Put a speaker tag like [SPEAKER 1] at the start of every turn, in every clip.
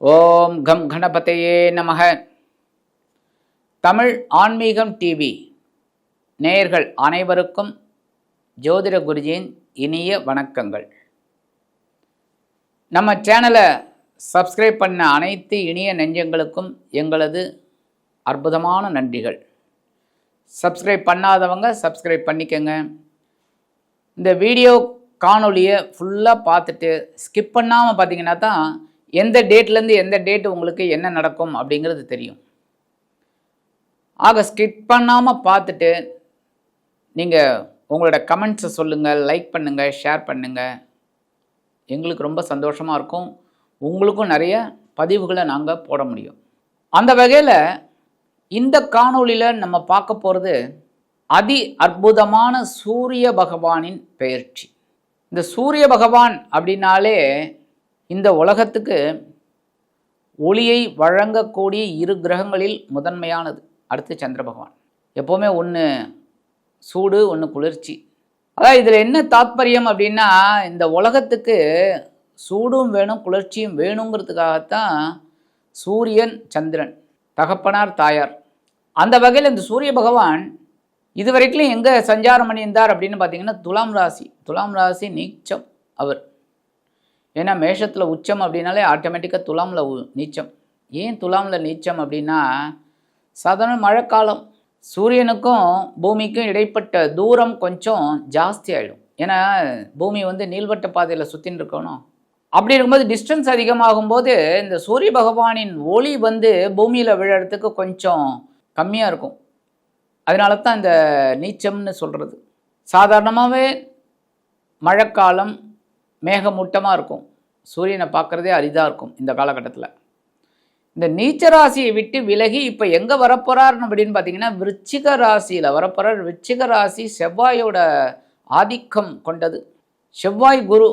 [SPEAKER 1] ஓம் come கணபதையே நமக. தமிழ் ஆன்மீகம் TV நேயர்கள் அனைவருக்கும் ஜோதிட குருஜியின் இனிய வணக்கங்கள். நம்ம சேனலை சப்ஸ்கிரைப் பண்ண அனைத்து இனிய நெஞ்சங்களுக்கும் எங்களது அற்புதமான நன்றிகள். சப்ஸ்கிரைப் பண்ணாதவங்க சப்ஸ்கிரைப் பண்ணிக்கங்க. இந்த வீடியோ காணொலியை ஃபுல்லாக பார்த்துட்டு ஸ்கிப் பண்ணாமல் பார்த்தீங்கன்னா தான் எந்த டேட்லேருந்து எந்த டேட் உங்களுக்கு என்ன நடக்கும் அப்படிங்கிறது தெரியும். ஆக ஸ்கிப் பண்ணாமல் பார்த்துட்டு நீங்கள் உங்களோட கமெண்ட்ஸை சொல்லுங்கள், லைக் பண்ணுங்கள், ஷேர் பண்ணுங்கள். எங்களுக்கு ரொம்ப சந்தோஷமாக இருக்கும். உங்களுக்கும் நிறைய பதிவுகளை நாங்கள் போட முடியும். அந்த வகையில் இந்த காணொலியில் நம்ம பார்க்க போகிறது அதி அற்புதமான சூரிய பகவானின் பெயர்ச்சி. இந்த சூரிய பகவான் அப்படின்னாலே இந்த உலகத்துக்கு ஒளியை வழங்கக்கூடிய இரு கிரகங்களில் முதன்மையானது. அடுத்து சந்திர பகவான். எப்போவுமே ஒன்று சூடு, ஒன்று குளிர்ச்சி. அதாவது இதில் என்ன தாத்பரியம் அப்படின்னா, இந்த உலகத்துக்கு சூடும் வேணும், குளிர்ச்சியும் வேணுங்கிறதுக்காகத்தான் சூரியன் சந்திரன், தகப்பனார் தாயார். அந்த வகையில் இந்த சூரிய பகவான் இதுவரைக்கும் எங்கே சஞ்சாரம் பண்ணியிருந்தார் அப்படின்னு பார்த்தீங்கன்னா துலாம் ராசி நீச்சம் அவர். ஏன்னா மேஷத்தில் உச்சம் அப்படின்னாலே ஆட்டோமேட்டிக்காக துலாமில் நீச்சம். ஏன் துலாமில் நீச்சம் அப்படின்னா, சாதாரண மழைக்காலம், சூரியனுக்கும் பூமிக்கும் இடைப்பட்ட தூரம் கொஞ்சம் ஜாஸ்தி ஆகிடும். ஏன்னா பூமி நீள்வட்ட பாதையில் சுற்றின்னு இருக்கணும். அப்படி இருக்கும்போது டிஸ்டன்ஸ் அதிகமாகும்போது இந்த சூரிய பகவானின் ஒளி பூமியில் விழறதுக்கு கொஞ்சம் கம்மியாக இருக்கும். அதனால தான் இந்த நீச்சம்னு சொல்கிறது. சாதாரணமாகவே மழைக்காலம் மேகமூட்டமாக இருக்கும், சூரியனை பார்க்குறதே அரிதாக இருக்கும். இந்த காலகட்டத்தில் இந்த நீச்ச ராசியை விட்டு விலகி இப்போ எங்கே வரப்போகிறார் அப்படின்னு பார்த்தீங்கன்னா விருச்சிக ராசியில் வரப்போகிறார். விருச்சிக ராசி செவ்வாயோட ஆதிக்கம் கொண்டது. செவ்வாய், குரு,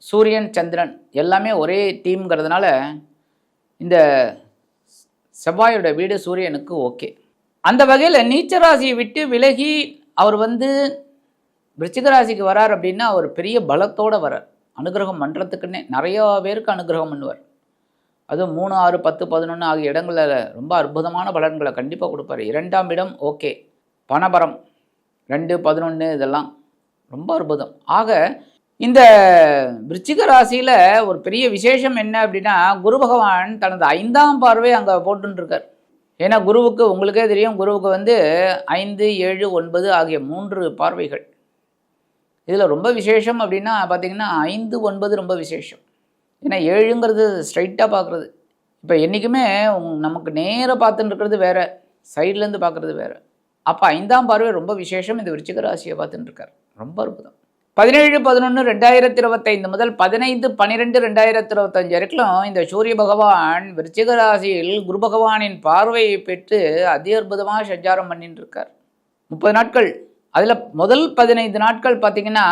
[SPEAKER 1] சூரியன், சந்திரன் எல்லாமே ஒரே டீம்ங்கிறதுனால இந்த செவ்வாயோட வீடு சூரியனுக்கு ஓகே. அந்த வகையில் நீச்ச ராசியை விட்டு விலகி அவர் விருச்சிக ராசிக்கு வரார் அப்படின்னா அவர் பெரிய பலத்தோடு வரார். அனுகிரகம் பண்ணுறதுக்குன்னே நிறையா பேருக்கு அனுகிரகம் பண்ணுவார். அதுவும் 3, 6, 10, 11 ஆகிய இடங்களில் ரொம்ப அற்புதமான பலன்களை கண்டிப்பாக கொடுப்பார். 2ஆம் இடம் ஓகே, பணபரம் 2, 11 இதெல்லாம் ரொம்ப அற்புதம். ஆக இந்த விருச்சிக ராசியில் ஒரு பெரிய விசேஷம் என்ன அப்படின்னா, குரு பகவான் தனது 5ஆம் பார்வை அங்கே போட்டுருக்கார். ஏன்னா குருவுக்கு உங்களுக்கே தெரியும், குருவுக்கு 5, 7, 9 ஆகிய 3 பார்வைகள். இதில் ரொம்ப விசேஷம் அப்படின்னா பார்த்திங்கன்னா 5, 9 ரொம்ப விசேஷம். ஏன்னா 7ங்கிறது ஸ்ட்ரைட்டாக பார்க்குறது. இப்போ என்றைக்குமே நமக்கு நேராக பார்த்துட்டு இருக்கிறது வேறு, சைட்லேருந்து பார்க்குறது வேறு. அப்போ 5ஆம் பார்வை ரொம்ப விசேஷம். இந்த விருச்சிக ராசியை பார்த்துட்டு இருக்கார். ரொம்ப அற்புதம். 17-11-2025 முதல் 15-12-2025 வரைக்கும் இந்த சூரிய பகவான் விருச்சிக ராசியில் குரு பகவானின் பார்வையை பெற்று அதி அற்புதமாக சஞ்சாரம் பண்ணிட்டு இருக்கார். 30 நாட்கள். அதில் முதல் 15 நாட்கள் பார்த்திங்கன்னா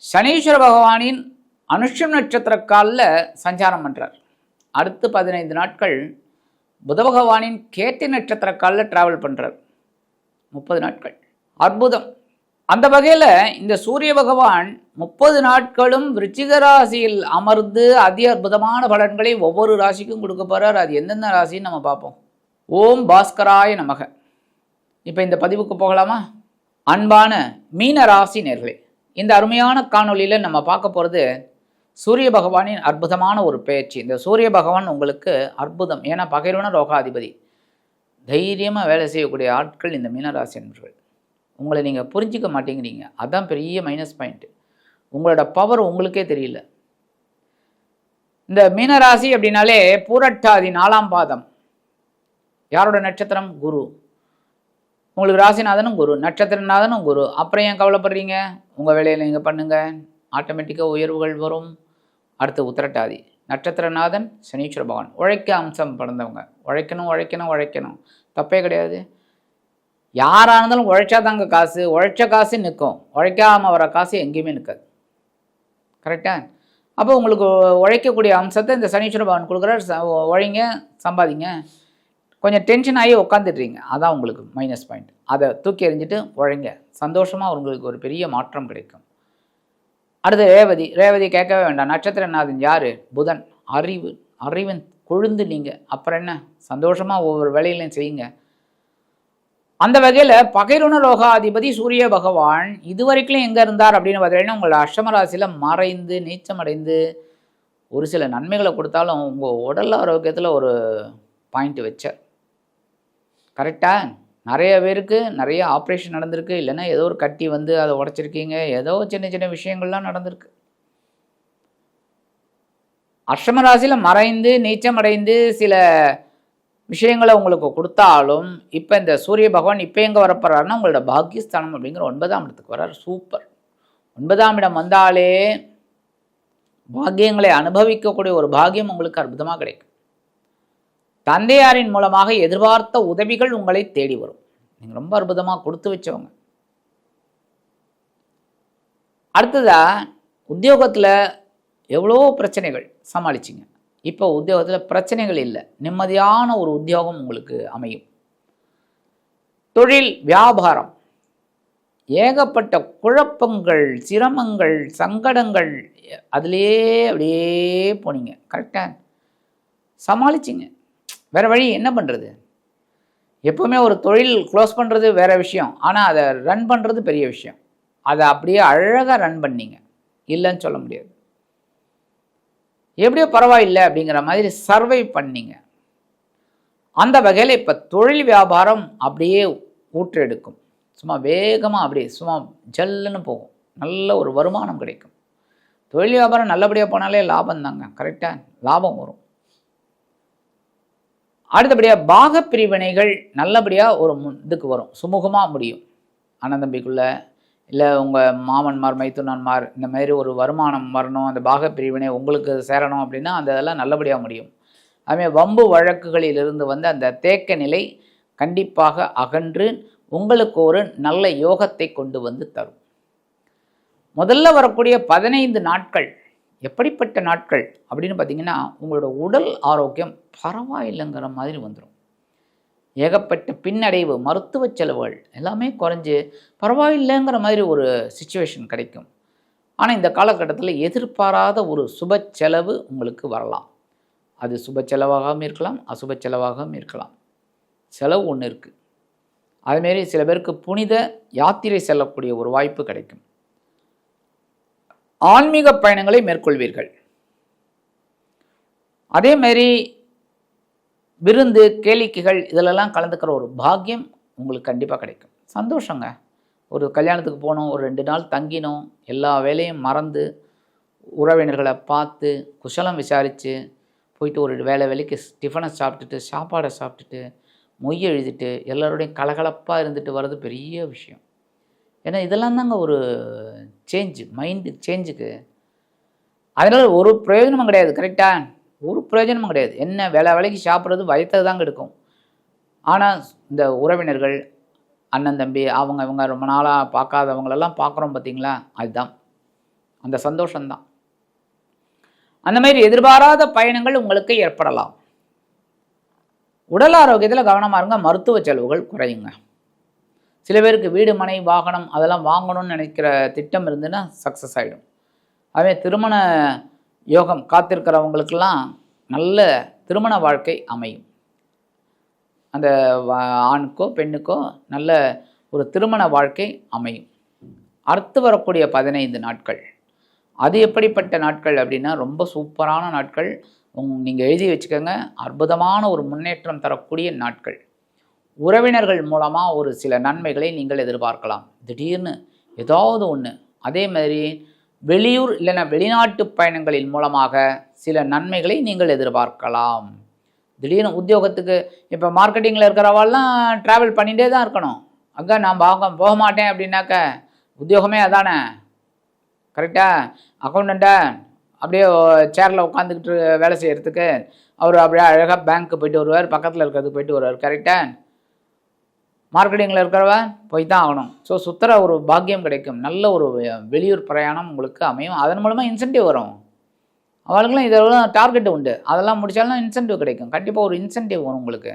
[SPEAKER 1] சனீஸ்வர பகவானின் அனுஷம் நட்சத்திர காலில் சஞ்சாரம் பண்ணுறார். அடுத்து 15 நாட்கள் புத பகவானின் கேட்டை நட்சத்திர காலில் ட்ராவல் பண்ணுறார். 30 நாட்கள். அற்புதம். அந்த வகையில் இந்த சூரிய பகவான் 30 நாட்களும் விருச்சிக ராசியில் அமர்ந்து அதி அற்புதமான பலன்களை ஒவ்வொரு ராசிக்கும் கொடுக்க போகிறார். அது எந்தெந்த ராசின்னு நம்ம பார்ப்போம். ஓம் பாஸ்கராய நமக. இப்போ இந்த பதிவுக்கு போகலாமா? அன்பான மீன ராசி நேர்களே, இந்த அருமையான காணொலியில் நம்ம பார்க்க போகிறது சூரிய பகவானின் அற்புதமான ஒரு பெயர்ச்சி. இந்த சூரிய பகவான் உங்களுக்கு அற்புதம். ஏன்னா பகைவன ரோகாதிபதி. தைரியமாக வேலை செய்யக்கூடிய ஆட்கள் இந்த மீனராசி என்பர்கள். உங்களை நீங்கள் புரிஞ்சிக்க மாட்டேங்கிறீங்க, அதுதான் பெரிய மைனஸ் பாயிண்ட்டு. உங்களோட பவர் உங்களுக்கே தெரியல. இந்த மீனராசி அப்படின்னாலே பூரட்டாதி 4ஆம் பாதம். யாரோட நட்சத்திரம்? குரு. உங்களுக்கு ராசிநாதனும் குரு, நட்சத்திரநாதனும் குரு. அப்புறம் ஏன் கவலைப்படுறீங்க? உங்கள் வேலையில் நீங்கள் பண்ணுங்கள், ஆட்டோமேட்டிக்காக உயர்வுகள் வரும். அடுத்து உத்திரட்டாதி நட்சத்திரநாதன் சனீஸ்வர பகவான். உழைக்க அம்சம் பிறந்தவங்க. உழைக்கணும், தப்பே கிடையாது. யாராக இருந்தாலும் உழைச்சா தாங்க காசு. உழைச்ச காசு நிற்கும், உழைக்காமல் வர காசு எங்கேயுமே நிற்காது. கரெக்டாக? அப்போ உங்களுக்கு உழைக்கக்கூடிய அம்சத்தை இந்த சனீஸ்வர பகவான் கொடுக்குறார். உழைங்க, சம்பாதிங்க. கொஞ்சம் டென்ஷன் ஆகி உட்காந்துட்றீங்க, அதான் உங்களுக்கு மைனஸ் பாயிண்ட். அதை தூக்கி எறிஞ்சிட்டு உழைங்க, சந்தோஷமாக உங்களுக்கு ஒரு பெரிய மாற்றம் கிடைக்கும். அடுத்து ரேவதி. ரேவதி கேட்கவே வேண்டாம். நட்சத்திரநாதன் யார்? புதன். அறிவன் கொழுந்து நீங்கள். அப்புறம் என்ன, சந்தோஷமாக ஒவ்வொரு வேலையிலையும் செய்யுங்க. அந்த வகையில் பகைருண லோகாதிபதி சூரிய பகவான் இதுவரைக்கும் எங்கே இருந்தார் அப்படின்னு பார்த்தீங்கன்னா, உங்களோட அஷ்டமராசியில் மறைந்து நீச்சமடைந்து ஒரு சில நன்மைகளை கொடுத்தாலும் உங்கள் உடல் ஆரோக்கியத்தில் ஒரு பாயிண்ட் வச்சார். கரெக்டாக நிறைய பேருக்கு நிறைய ஆப்ரேஷன் நடந்திருக்கு, இல்லைன்னா ஏதோ ஒரு கட்டி வந்து அதை உடச்சிருக்கீங்க, ஏதோ சின்ன சின்ன விஷயங்கள்லாம் நடந்திருக்கு. அஷ்டமராசியில் மறைந்து நீச்சமடைந்து சில விஷயங்களை உங்களுக்கு கொடுத்தாலும் இப்போ இந்த சூரிய பகவான் இப்போ எங்கே வரப்போறாருன்னா உங்களோட பாக்கியஸ்தானம் அப்படிங்கிற 9ஆம் இடத்துக்கு வர்றார். சூப்பர். 9ஆம் இடம் வந்தாலே பாக்கியங்களை அனுபவிக்கக்கூடிய ஒரு பாக்கியம் உங்களுக்கு அற்புதமாக கிடைக்கும். தந்தையாரின் மூலமாக எதிர்பார்த்த உதவிகள் உங்களை தேடி வரும். நீங்கள் ரொம்ப அற்புதமாக கொடுத்து வச்சவங்க. அடுத்ததா உத்தியோகத்தில் எவ்வளோ பிரச்சனைகள் சமாளிச்சிங்க. இப்போ உத்தியோகத்தில் பிரச்சனைகள் இல்லை, நிம்மதியான ஒரு உத்தியோகம் உங்களுக்கு அமையும். தொழில் வியாபாரம் ஏகப்பட்ட குழப்பங்கள், சிரமங்கள், சங்கடங்கள், அதிலே அப்படியே போனீங்க. கரெக்டாக சமாளிச்சிங்க. வேறு வழி என்ன பண்ணுறது? எப்போவுமே ஒரு தொழில் க்ளோஸ் பண்ணுறது வேறு விஷயம், ஆனால் அதை ரன் பண்ணுறது பெரிய விஷயம். அதை அப்படியே அழகாக ரன் பண்ணீங்க, இல்லைன்னு சொல்ல முடியாது. எப்படியோ பரவாயில்லை அப்படிங்கிற மாதிரி சர்வை பண்ணீங்க. அந்த வகையில் இப்போ தொழில் வியாபாரம் அப்படியே ஊற்றெடுக்கும். சும்மா வேகமாக அப்படியே சும்மா ஜல்லுன்னு போகும். நல்ல ஒரு வருமானம் கிடைக்கும். தொழில் வியாபாரம் நல்லபடியாக போனாலே லாபம் தாங்க. கரெக்டாக லாபம் வரும். அடுத்தபடியாக பாக பிரிவினைகள் நல்லபடியாக ஒரு இதுக்கு வரும், சுமூகமாக முடியும். அண்ணன் தம்பிக்குள்ளே இல்லை உங்கள் மாமன்மார் மைத்துனன்மார் இந்த மாதிரி ஒரு வருமானம் வரணும், அந்த பாக பிரிவினை உங்களுக்கு சேரணும் அப்படின்னா அந்த இதெல்லாம் நல்லபடியாக முடியும். அதுமாதிரி வம்பு வழக்குகளிலிருந்து வந்து அந்த தேக்க நிலை கண்டிப்பாக அகன்று உங்களுக்கு ஒரு நல்ல யோகத்தை கொண்டு வந்து தரும். முதல்ல வரக்கூடிய 15 நாட்கள் எப்படிப்பட்ட நாட்கள் அப்படின்னு பார்த்தீங்கன்னா, உங்களோட உடல் ஆரோக்கியம் பரவாயில்லைங்கிற மாதிரி வந்துடும். ஏகப்பட்ட பின்னடைவு, மருத்துவ செலவுகள் எல்லாமே குறைஞ்சி பரவாயில்லைங்கிற மாதிரி ஒரு சிச்சுவேஷன் கிடைக்கும். ஆனால் இந்த காலகட்டத்தில் எதிர்பாராத ஒரு சுப செலவு உங்களுக்கு வரலாம். அது சுப செலவாகவும் இருக்கலாம், அசுப செலவாகவும் இருக்கலாம். செலவு ஒன்று இருக்குது. அதுமாரி சில பேருக்கு புனித யாத்திரை செல்லக்கூடிய ஒரு வாய்ப்பு கிடைக்கும். ஆன்மீக பயணங்களை மேற்கொள்வீர்கள். அதேமாரி விருந்து கேளிக்கைகள் இதிலெல்லாம் கலந்துக்கிற ஒரு பாக்கியம் உங்களுக்கு கண்டிப்பாக கிடைக்கும். சந்தோஷங்க. ஒரு கல்யாணத்துக்கு போனோம், ஒரு 2 நாள் தங்கினோம், எல்லா வேலையும் மறந்து உறவினர்களை பார்த்து குஷலம் விசாரித்து போயிட்டு ஒரு வேலைக்கு டிஃபனை சாப்பிட்டுட்டு சாப்பாடை சாப்பிட்டுட்டு மொய் எழுதிட்டு எல்லோருடையும் கலகலப்பாக இருந்துட்டு வர்றது பெரிய விஷயம். ஏன்னா இதெல்லாம் தாங்க ஒரு சேஞ்சு, மைண்டு சேஞ்சுக்கு. அதனால் ஒரு பிரயோஜனமும் கிடையாது. கரெக்டாக ஒரு பிரயோஜனமும் கிடையாது. என்ன வேலைக்கு சாப்பிட்றது வயத்தை தாங்க எடுக்கும். ஆனால் இந்த உறவினர்கள் அண்ணன் தம்பி இவங்க ரொம்ப நாளாக பார்க்காதவங்களெல்லாம் பார்க்குறோம் பார்த்தீங்களா, அதுதான் அந்த சந்தோஷம்தான். அந்த மாதிரி எதிர்பாராத பயணங்கள் உங்களுக்கு ஏற்படலாம். உடல் ஆரோக்கியத்தில் கவனமாக இருங்க. மருத்துவ செலவுகள் குறையுங்க. சில பேருக்கு வீடு மனை வாகனம் அதெல்லாம் வாங்கணும்னு நினைக்கிற திட்டம் இருந்துன்னா சக்ஸஸ் ஆகிடும். அதே திருமண யோகம் காத்திருக்கிறவங்களுக்கெல்லாம் நல்ல திருமண வாழ்க்கை அமையும். அந்த ஆணுக்கோ பெண்ணுக்கோ நல்ல ஒரு திருமண வாழ்க்கை அமையும். அடுத்து வரக்கூடிய 15 நாட்கள் அது எப்படிப்பட்ட நாட்கள் அப்படின்னா ரொம்ப சூப்பரான நாட்கள். நீங்கள் எழுதி வச்சுக்கோங்க. அற்புதமான ஒரு முன்னேற்றம் தரக்கூடிய நாட்கள். உறவினர்கள் மூலமாக ஒரு சில நன்மைகளை நீங்கள் எதிர்பார்க்கலாம். திடீர்னு ஏதாவது ஒன்று. அதே மாதிரி வெளியூர் இல்லைன்னா வெளிநாட்டு பயணங்களின் மூலமாக சில நன்மைகளை நீங்கள் எதிர்பார்க்கலாம். திடீர்னு உத்தியோகத்துக்கு இப்போ மார்க்கெட்டிங்கில் இருக்கிறவாள்லாம் ட்ராவல் பண்ணிகிட்டே தான் இருக்கணும். அங்கே நான் போக மாட்டேன் அப்படின்னாக்க உத்தியோகமே அதானே. கரெக்டாக அக்கௌண்டண்ட்டை அப்படியே சேரில் உட்காந்துக்கிட்டு வேலை செய்கிறதுக்கு அவர் அப்படியே அழகாக பேங்க்கு போயிட்டு வருவார், பக்கத்தில் இருக்கிறதுக்கு போயிட்டு வருவார். கரெக்டாக மார்க்கெட்டிங்கில் இருக்கிறவ போய் தான் ஆகணும். ஸோ சுத்தர ஒரு பாக்கியம் கிடைக்கும். நல்ல ஒரு வெளியூர் பிரயாணம் உங்களுக்கு அமையும். அதன் மூலமாக இன்சென்டிவ் வரும். அவளுக்குலாம் இதெல்லாம் டார்கெட்டு உண்டு. அதெல்லாம் முடித்தாலும் இன்சென்டிவ் கிடைக்கும். கண்டிப்பாக ஒரு இன்சென்டிவ் வரும் உங்களுக்கு.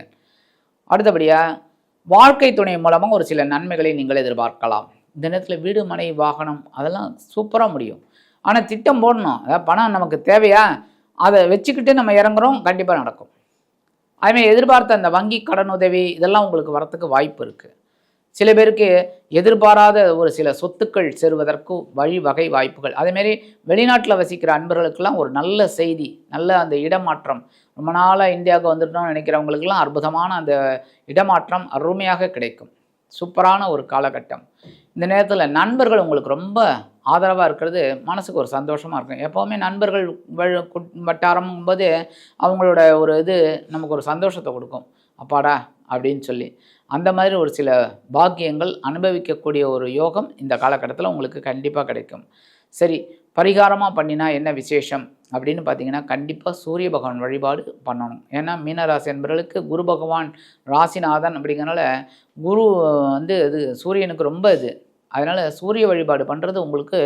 [SPEAKER 1] அடுத்தபடியாக வாழ்க்கை துணை மூலமாக ஒரு சில நன்மைகளை நீங்கள் எதிர்பார்க்கலாம். இந்த நேரத்தில் வீடு மனை வாகனம் அதெல்லாம் சூப்பராக முடியும். ஆனால் திட்டம் போடணும். அதாவது பணம் நமக்கு தேவையா, அதை வச்சுக்கிட்டு நம்ம இறங்குறோம், கண்டிப்பாக நடக்கும். அதுமாதிரி எதிர்பார்த்த அந்த வங்கி கடன் உதவி இதெல்லாம் உங்களுக்கு வரத்துக்கு வாய்ப்பு இருக்குது. சில பேருக்கு எதிர்பாராத ஒரு சில சொத்துக்கள் சேருவதற்கு வழிவகை வாய்ப்புகள். அதேமாரி வெளிநாட்டில் வசிக்கிற அன்பர்களுக்கெல்லாம் ஒரு நல்ல செய்தி, நல்ல அந்த இடமாற்றம், ரொம்ப நாளாக இந்தியாவுக்கு வந்துட்டோம்னு நினைக்கிறவங்களுக்கெல்லாம் அற்புதமான அந்த இடமாற்றம் அருமையாக கிடைக்கும். சூப்பரான ஒரு காலகட்டம். இந்த நேரத்தில் நண்பர்கள் உங்களுக்கு ரொம்ப ஆதரவாக இருக்கிறது மனசுக்கு ஒரு சந்தோஷமாக இருக்கும். எப்போவுமே நண்பர்கள் வட்டாரமும் போது அவங்களோட ஒரு இது நமக்கு ஒரு சந்தோஷத்தை கொடுக்கும். அப்பாடா அப்படின்னு சொல்லி அந்த மாதிரி ஒரு சில பாக்கியங்கள் அனுபவிக்கக்கூடிய ஒரு யோகம் இந்த காலகட்டத்தில் உங்களுக்கு கண்டிப்பாக கிடைக்கும். சரி, பரிகாரமாக பண்ணினா என்ன விசேஷம் அப்படின்னு பார்த்தீங்கன்னா, கண்டிப்பாக சூரிய பகவான் வழிபாடு பண்ணணும். ஏன்னா மீனராசி என்பவர்களுக்கு குரு பகவான் ராசிநாதன் அப்படிங்கிறனால குரு இது சூரியனுக்கு ரொம்ப அதனால் சூரிய வழிபாடு பண்ணுறது உங்களுக்கு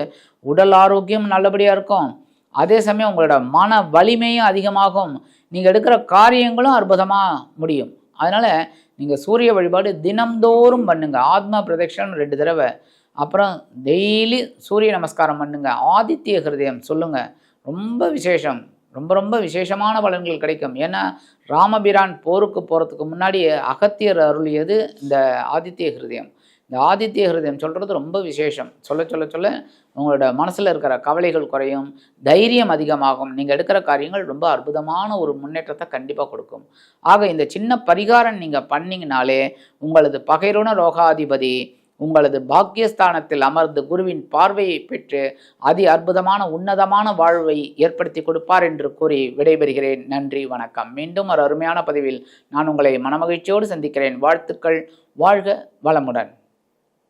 [SPEAKER 1] உடல் ஆரோக்கியம் நல்லபடியாக இருக்கும். அதே சமயம் உங்களோட மன வலிமையும் அதிகமாகும். நீங்கள் எடுக்கிற காரியங்களும் அற்புதமாக முடியும். அதனால் நீங்கள் சூரிய வழிபாடு தினம்தோறும் பண்ணுங்கள். ஆத்ம பிரதட்சணம் 2 தடவை, அப்புறம் டெய்லி சூரிய நமஸ்காரம் பண்ணுங்கள். ஆதித்ய ஹிருதயம் சொல்லுங்கள். ரொம்ப விசேஷம், ரொம்ப ரொம்ப விசேஷமான பலன்கள் கிடைக்கும். ஏன்னா ராமபிரான் போருக்கு போகிறதுக்கு முன்னாடி அகத்தியர் அருளியது இந்த ஆதித்ய ஹிருதயம். இந்த ஆதித்ய ஹிருதயம் சொல்கிறது ரொம்ப விசேஷம். சொல்ல சொல்ல சொல்ல உங்களோட மனசில் இருக்கிற கவலைகள் குறையும், தைரியம் அதிகமாகும். நீங்கள் எடுக்கிற காரியங்கள் ரொம்ப அற்புதமான ஒரு முன்னேற்றத்தை கண்டிப்பாக கொடுக்கும். ஆக இந்த சின்ன பரிகாரம் நீங்கள் பண்ணிங்கனாலே உங்களது பகைருண ரோகாதிபதி உங்களது பாக்கியஸ்தானத்தில் அமர்ந்து குருவின் பார்வையை பெற்று அதி அற்புதமான உன்னதமான வாழ்வை ஏற்படுத்தி கொடுப்பார் என்று கூறி விடைபெறுகிறேன். நன்றி, வணக்கம். மீண்டும் ஒரு அருமையான பதிவில் நான் உங்களை மனமகிழ்ச்சியோடு சந்திக்கிறேன். வாழ்த்துக்கள். வாழ்க வளமுடன்.